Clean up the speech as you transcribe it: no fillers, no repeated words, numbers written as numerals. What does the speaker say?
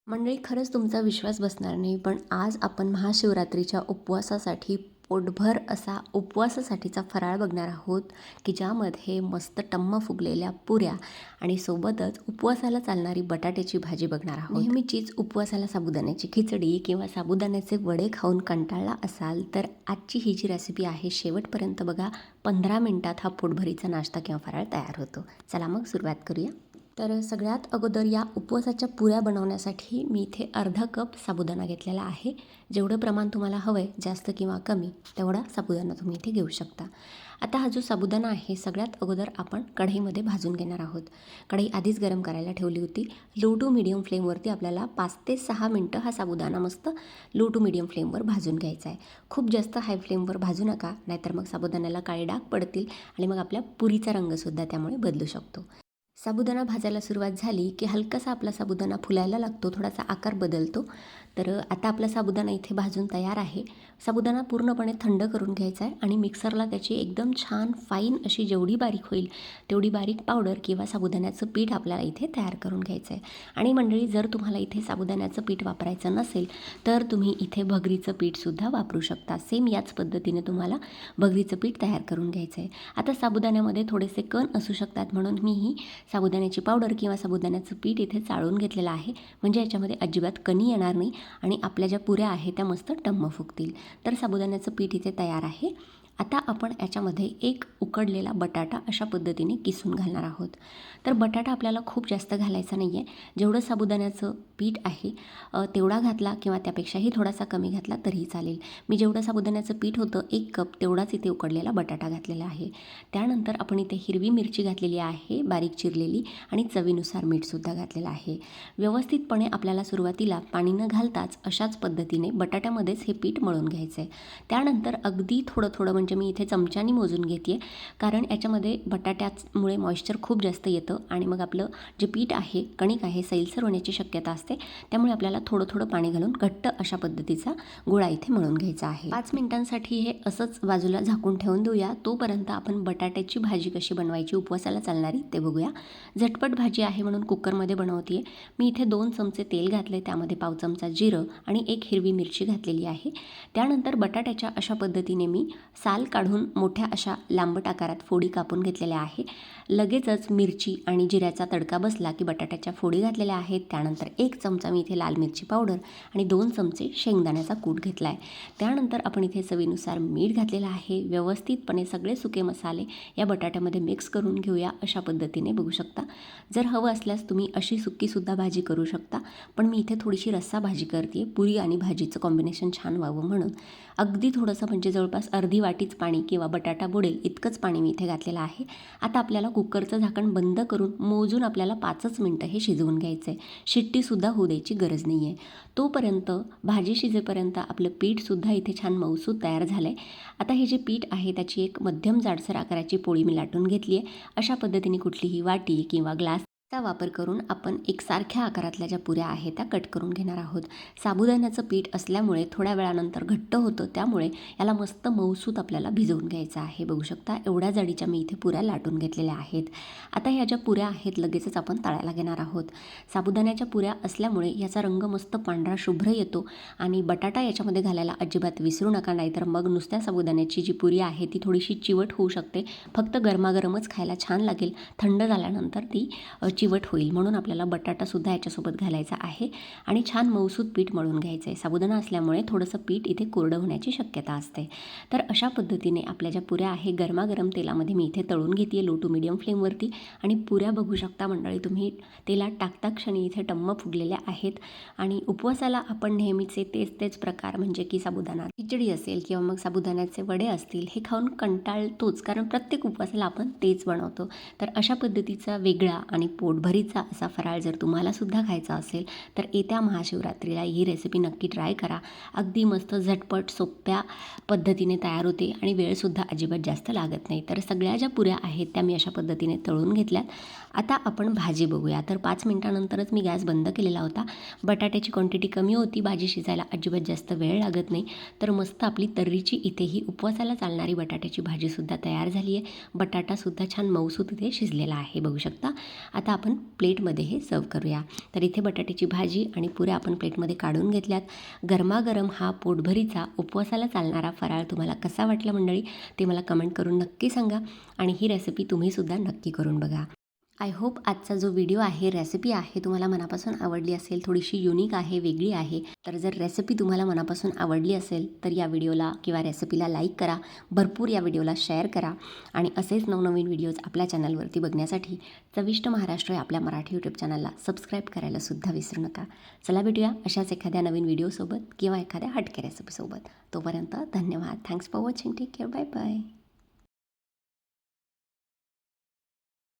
मंडळी, खरंच तुमचा विश्वास बसणार नाही, पण आज आपण महाशिवरात्रीच्या उपवासासाठी पोटभर असा उपवासासाठीचा फराळ बघणार आहोत, की ज्यामध्ये मस्त टम्म फुगलेल्या पुऱ्या आणि सोबतच उपवासाला चालणारी बटाट्याची भाजी बघणार आहोत. नेहमीचीच उपवासाला साबुदाण्याची खिचडी किंवा साबुदाण्याचे वडे खाऊन कंटाळला असाल तर आजची ही जी रेसिपी आहे शेवटपर्यंत बघा. 15 मिनिटात हा पोटभरीचा नाश्ता किंवा फराळ तयार होतो. चला मग सुरुवात करूया. तर सगळ्यात अगोदर या उपवासाच्या पुऱ्या बनवण्यासाठी मी इथे अर्धा कप साबुदाणा घेतलेला आहे. जेवढं प्रमाण तुम्हाला हवं आहे, जास्त किंवा कमी, तेवढा साबुदाणा तुम्ही इथे घेऊ शकता. आता हा जो साबुदाणा आहे सगळ्यात अगोदर आपण कढईमध्ये भाजून घेणार आहोत. कढई आधीच गरम करायला ठेवली होती. लो टू मीडियम फ्लेमवरती आपल्याला 5 ते 6 मिनटं हा साबुदाणा मस्त लो टू मीडियम फ्लेमवर भाजून घ्यायचा आहे. खूप जास्त हाय फ्लेमवर भाजू नका, नाहीतर मग साबुदाण्याला काळे डाग पडतील आणि मग आपल्या पुरीचा रंगसुद्धा त्यामुळे बदलू शकतो. साबुदाणा भाजायला सुरुवात झाली की हलकासा आपला साबुदाणा फुलायला लागतो, थोडासा आकार बदलतो. तर आता आपला साबुदाणा इथे भाजून तयार आहे. साबुदाणा पूर्णपणे थंड करून घ्यायचा आहे आणि मिक्सरला त्याची एकदम छान फाईन अशी जेवढी बारीक होईल तेवढी बारीक पावडर किंवा साबुदाण्याचं पीठ आपल्याला इथे तयार करून घ्यायचं आहे. आणि मंडळी, जर तुम्हाला इथे साबुदाण्याचं पीठ वापरायचं नसेल तर तुम्ही इथे भगरीचं पीठसुद्धा वापरू शकता. सेम याच पद्धतीने तुम्हाला भगरीचं पीठ तयार करून घ्यायचं आहे. आता साबुदाण्यामध्ये थोडेसे कण असू शकतात, म्हणून मी ही साबुदाण्याची पावडर किंवा साबुदाण्याचं पीठ इथे चाळून घेतलेलं आहे, म्हणजे याच्यामध्ये अजिबात कणी येणार नाही आणि आपल्या ज्या पुऱ्या आहेत त्या मस्त टम्म फुगतील. तर साबुदाण्याचं पीठ इथे तयार आहे. आता आपण याच्यामध्ये एक उकडलेला बटाटा अशा पद्धतीने किसून घालणार आहोत. तर बटाटा आपल्याला खूप जास्त घालायचा नाही आहे. जेवढं साबुदाण्याचं पीठ आहे तेवढा घातला किंवा त्यापेक्षाही थोडासा कमी घातला तरीही चालेल. मी जेवढं साबुदाण्याचं पीठ होतं 1 कप तेवढाच इथे उकडलेला बटाटा घातलेला आहे. त्यानंतर आपण इथे हिरवी मिरची घातलेली आहे बारीक चिरलेली आणि चवीनुसार मीठसुद्धा घातलेलं आहे. व्यवस्थितपणे आपल्याला सुरुवातीला पाणी न घालताच अशाच पद्धतीने बटाट्यामध्येच हे पीठ मळून घ्यायचं आहे. त्यानंतर अगदी थोडं थोडं, म्हणजे मी इथे चमच्यानी मोजून घेते आहे, कारण याच्यामध्ये बटाट्यामुळे मॉइश्चर खूप जास्त येतं आणि मग आपलं जे पीठ आहे, कणिक आहे, सैलसर होण्याची शक्यता असते. त्यामुळे आपल्याला थोडं थोडं पाणी घालून घट्ट अशा पद्धतीचा गोळा इथे मळून घ्यायचा आहे. 5 मिनिटांसाठी हे असंच बाजूला झाकून ठेवून देऊया. तोपर्यंत आपण बटाट्याची भाजी कशी बनवायची उपवासाला चालणारी ते बघूया. झटपट भाजी आहे म्हणून कुकरमध्ये बनवते आहे. मी इथे 2 चमचे तेल घातले, त्यामध्ये पाव चमचा जिरं आणि 1 हिरवी मिरची घातलेली आहे. त्यानंतर बटाट्याच्या अशा पद्धतीने मी साल काढून मोठ्या अशा लांबट आकारात फोडी कापून घेतलेल्या आहे. लगेचच मिरची आणि जिऱ्याचा तडका बसला की बटाट्याच्या फोडी घातलेल्या आहेत. त्यानंतर 1 चमचा मी इथे लाल मिरची पावडर आणि 2 चमचे शेंगदाण्याचा कूट घेतला आहे. त्यानंतर आपण इथे चवीनुसार मीठ घातलेलं आहे. व्यवस्थितपणे सगळे सुके मसाले या बटाट्यामध्ये मिक्स करून घेऊया. अशा पद्धतीने बघू शकता. जर हवं असल्यास तुम्ही अशी सुक्कीसुद्धा भाजी करू शकता, पण मी इथे थोडीशी रस्सा भाजी करते आहे, पुरी आणि भाजीचं कॉम्बिनेशन छान व्हावं म्हणून. अगदी थोडंसं, म्हणजे जवळपास अर्धी वाटीच पाणी किंवा बटाटा बुडेल इतकंच पाणी मी इथे घातलेलं आहे. आता आपल्याला कुकरचं झाकण बंद करून मोजून आपल्याला 5च मिनटं हे शिजवून घ्यायचं आहे. शिट्टीसुद्धा होऊ द्यायची गरज नाही आहे. तोपर्यंत भाजी शिजेपर्यंत आपलं पीठसुद्धा इथे छान मऊसूत तयार झालं आहे. आता हे जे पीठ आहे त्याची एक मध्यम जाडसर आकाराची पोळी मी लाटून घेतली आहे. अशा पद्धतीने कुठलीही वाटी किंवा ग्लासचा वापर करून आपण एकसारख्या आकारातल्या ज्या पुऱ्या आहेत त्या कट करून घेणार आहोत. साबुदाण्याचं पीठ असल्यामुळे थोड्या वेळानंतर घट्ट होतं, त्यामुळे याला मस्त मऊसूत आपल्याला भिजवून घ्यायचं आहे. बघू शकता एवढ्या जाडीच्या मी इथे पुऱ्या लाटून घेतलेल्या आहेत. आता ह्या ज्या पुऱ्या आहेत लगेचच आपण तळायला घेणार आहोत. साबुदाण्याच्या पुऱ्या असल्यामुळे याचा रंग मस्त पांढरा शुभ्र येतो आणि बटाटा याच्यामध्ये घालायला अजिबात विसरू नका, नाहीतर मग नुसत्या साबुदाण्याची जी पुरी आहे ती थोडीशी चिवट होऊ शकते. फक्त गरमागरमच खायला छान लागेल, थंड झाल्यानंतर ती चिवट होईल. म्हणून आपल्याला बटाटासुद्धा याच्यासोबत घालायचा आहे आणि छान मऊसूत पीठ मळून घ्यायचं आहे. साबुदाणा असल्यामुळे थोडंसं पीठ इथे कोरडं होण्याची शक्यता असते. तर अशा पद्धतीने आपल्या ज्या पुऱ्या आहे गरमागरम तेलामध्ये मी इथे तळून घेते आहे लो टू मीडियम फ्लेमवरती. आणि पुऱ्या बघू शकता मंडळी तुम्ही, तेलात टाकता क्षणी इथे टम्म फुगलेल्या आहेत. आणि उपवासाला आपण नेहमीचे तेच प्रकार, म्हणजे की साबुदाणा खिचडी असेल किंवा मग साबुदाण्याचे वडे असतील, हे खाऊन कंटाळतोच, कारण प्रत्येक उपवासाला आपण तेच बनवतो. तर अशा पद्धतीचा वेगळा आणि पोटभरीचा असा फराळ जर तुम्हालासुद्धा खायचा असेल तर येत्या महाशिवरात्रीला ही रेसिपी नक्की ट्राय करा. अगदी मस्त झटपट सोप्या पद्धतीने तयार होते आणि वेळसुद्धा अजिबात जास्त लागत नाही. तर सगळ्या ज्या पुऱ्या आहेत त्या मी अशा पद्धतीने तळून घेतल्यात. आता आपण भाजी बघूया. तर 5 मिनिटानंतरच मी गॅस बंद केलेला होता. बटाट्याची क्वांटिटी कमी होती, भाजी शिजायला अजिबात जास्त वेळ लागत नाही. तर मस्त आपली तर्रीची इथेही उपवासाला चालणारी बटाट्याची भाजीसुद्धा तयार झाली आहे. बटाटासुद्धा छान मऊसूत इथे शिजलेला आहे बघू शकता. आता आपण प्लेटमध्ये हे सर्व करूया. तर इथे बटाट्याची भाजी आणि पुऱ्या आपण प्लेटमध्ये काढून घेतल्यात. गरमागरम हा पोटभरीचा उपवासाला चालणारा फराळ तुम्हाला कसा वाटला मंडळी, ते मला कमेंट करून नक्की सांगा आणि ही रेसिपी तुम्हीसुद्धा नक्की करून बघा. आय होप आजचा जो व्हिडिओ आहे, रेसिपी आहे, तुम्हाला मनापासून आवडली असेल. थोडीशी युनिक आहे, वेगळी आहे. तर जर रेसिपी तुम्हाला मनापासून आवडली असेल तर या व्हिडिओला किंवा रेसिपीला लाईक करा, भरपूर या व्हिडिओला शेअर करा आणि असेच नवनवीन व्हिडिओज आपल्या चॅनलवरती बघण्यासाठी चविष्ट महाराष्ट्र या आपल्या मराठी यूट्यूब चॅनलला सबस्क्राईब करायलासुद्धा विसरू नका. चला भेटूया अशाच एखाद्या नवीन व्हिडिओसोबत किंवा एखाद्या हटके रेसिपीसोबत. तोपर्यंत धन्यवाद. Thanks for watching. Take care. Bye bye.